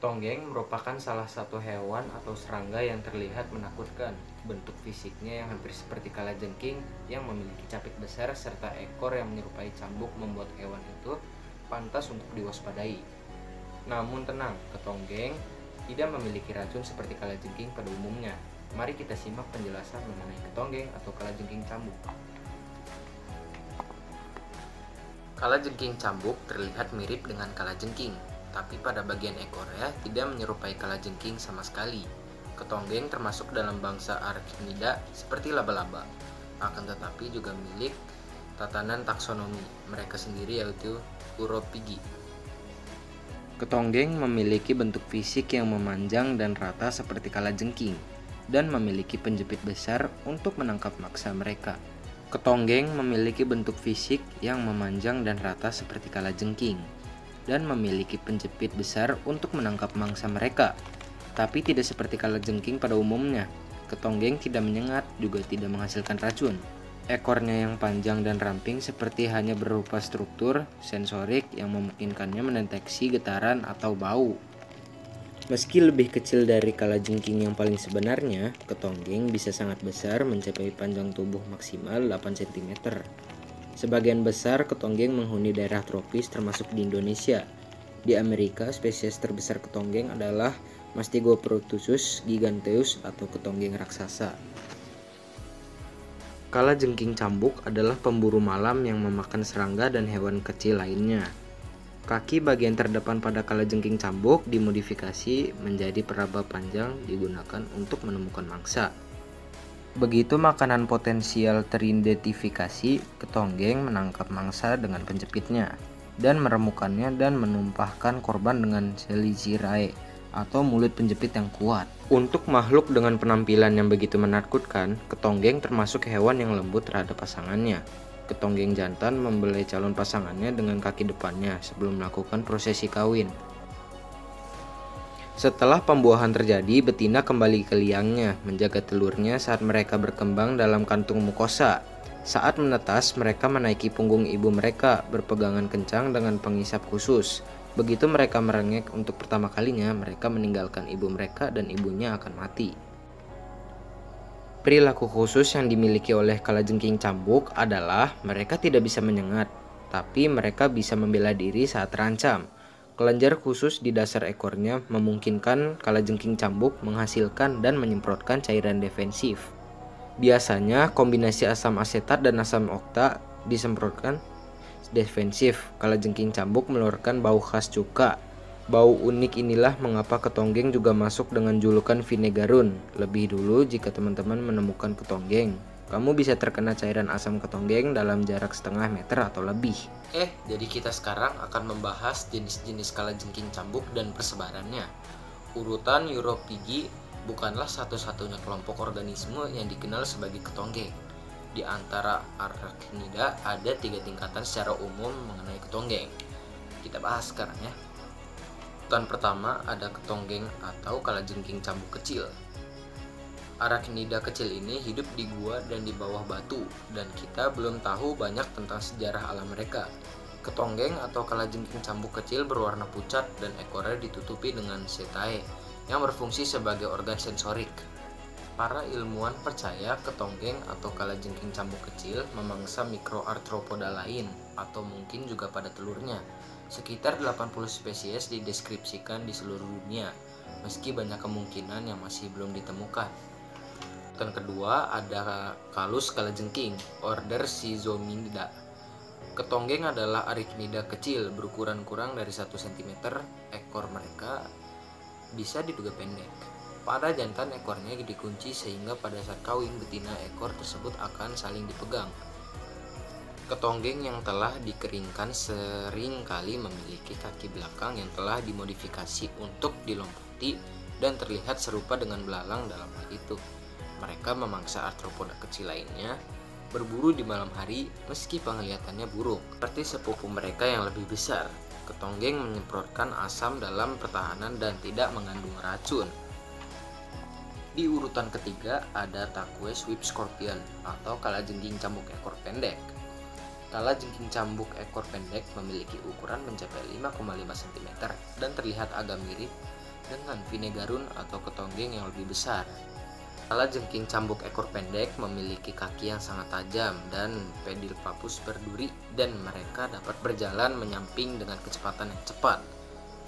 Ketonggeng merupakan salah satu hewan atau serangga yang terlihat menakutkan. Bentuk fisiknya yang hampir seperti kalajengking yang memiliki capit besar serta ekor yang menyerupai cambuk membuat hewan itu pantas untuk diwaspadai. Namun tenang, ketonggeng tidak memiliki racun seperti kalajengking pada umumnya. Mari kita simak penjelasan mengenai ketonggeng atau kalajengking cambuk. Kalajengking cambuk terlihat mirip dengan kalajengking, tapi pada bagian ekornya tidak menyerupai kalajengking sama sekali. Ketonggeng termasuk dalam bangsa Arachnida seperti laba-laba, akan tetapi juga milik tatanan taksonomi mereka sendiri yaitu Uropygi. Ketonggeng memiliki bentuk fisik yang memanjang dan rata seperti kalajengking dan memiliki penjepit besar untuk menangkap mangsa mereka. Ketonggeng memiliki bentuk fisik yang memanjang dan rata seperti kalajengking dan memiliki penjepit besar untuk menangkap mangsa mereka. Tapi tidak seperti kalajengking pada umumnya, ketonggeng tidak menyengat juga tidak menghasilkan racun. Ekornya yang panjang dan ramping seperti hanya berupa struktur sensorik yang memungkinkannya mendeteksi getaran atau bau. Meski lebih kecil dari kalajengking yang paling sebenarnya, ketonggeng bisa sangat besar mencapai panjang tubuh maksimal 8 cm. Sebagian besar ketonggeng menghuni daerah tropis termasuk di Indonesia. Di Amerika, spesies terbesar ketonggeng adalah Mastigoproteuthus giganteus atau ketonggeng raksasa. Kalajengking cambuk adalah pemburu malam yang memakan serangga dan hewan kecil lainnya. Kaki bagian terdepan pada kalajengking cambuk dimodifikasi menjadi peraba panjang digunakan untuk menemukan mangsa. Begitu makanan potensial teridentifikasi, ketonggeng menangkap mangsa dengan penjepitnya dan meremukannya dan menumpahkan korban dengan selizirae atau mulut penjepit yang kuat. Untuk makhluk dengan penampilan yang begitu menakutkan, ketonggeng termasuk hewan yang lembut terhadap pasangannya. Ketonggeng jantan membelai calon pasangannya dengan kaki depannya sebelum melakukan prosesi kawin. Setelah pembuahan terjadi, betina kembali ke liangnya, menjaga telurnya saat mereka berkembang dalam kantung mukosa. Saat menetas, mereka menaiki punggung ibu mereka, berpegangan kencang dengan pengisap khusus. Begitu mereka merengek untuk pertama kalinya, mereka meninggalkan ibu mereka dan ibunya akan mati. Perilaku khusus yang dimiliki oleh kalajengking cambuk adalah mereka tidak bisa menyengat, tapi mereka bisa membela diri saat terancam. Kelenjar khusus di dasar ekornya memungkinkan kalajengking cambuk menghasilkan dan menyemprotkan cairan defensif. Biasanya kombinasi asam asetat dan asam okta disemprotkan defensif. Kalajengking cambuk mengeluarkan bau khas cuka. Bau unik inilah mengapa ketonggeng juga masuk dengan julukan vinegarun. Lebih dulu jika teman-teman menemukan ketonggeng, kamu bisa terkena cairan asam ketonggeng dalam jarak setengah meter atau lebih. Jadi kita sekarang akan membahas jenis-jenis kalajengking cambuk dan persebarannya. Urutan Uropygi bukanlah satu-satunya kelompok organisme yang dikenal sebagai ketonggeng. Di antara Arachnida ada 3 tingkatan secara umum mengenai ketonggeng. Kita bahas sekarang ya. Urutan pertama ada ketonggeng atau kalajengking cambuk kecil. Arachnida kecil ini hidup di gua dan di bawah batu, dan kita belum tahu banyak tentang sejarah alam mereka. Ketonggeng atau kalajengking cambuk kecil berwarna pucat dan ekornya ditutupi dengan setae yang berfungsi sebagai organ sensorik. Para ilmuwan percaya ketonggeng atau kalajengking cambuk kecil memangsa mikroarthropoda lain atau mungkin juga pada telurnya. Sekitar 80 spesies dideskripsikan di seluruh dunia, meski banyak kemungkinan yang masih belum ditemukan. Urutan kedua ada Calus kalajengking, order Schizomyida. Ketonggeng adalah arachnida kecil berukuran kurang dari 1 cm. Ekor mereka bisa diduga pendek. Pada jantan ekornya dikunci sehingga pada saat kawin betina ekor tersebut akan saling dipegang. Ketonggeng yang telah dikeringkan sering kali memiliki kaki belakang yang telah dimodifikasi untuk dilompati dan terlihat serupa dengan belalang dalam hal itu. Mereka memangsa arthropoda kecil lainnya, berburu di malam hari meski penglihatannya buruk, seperti sepupu mereka yang lebih besar. Ketonggeng menyemprotkan asam dalam pertahanan dan tidak mengandung racun. Di urutan ketiga ada Takue sweep scorpion atau kalajengking cambuk ekor pendek. Kalajengking cambuk ekor pendek memiliki ukuran mencapai 5,5 cm dan terlihat agak mirip dengan vinegarun atau ketonggeng yang lebih besar. Kalajengking cambuk ekor pendek memiliki kaki yang sangat tajam dan pedipalpus berduri, dan mereka dapat berjalan menyamping dengan kecepatan yang cepat.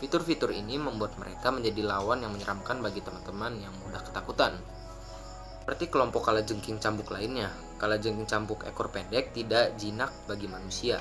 Fitur-fitur ini membuat mereka menjadi lawan yang menyeramkan bagi teman-teman yang mudah ketakutan. Seperti kelompok kalajengking cambuk lainnya, kalajengking cambuk ekor pendek tidak jinak bagi manusia.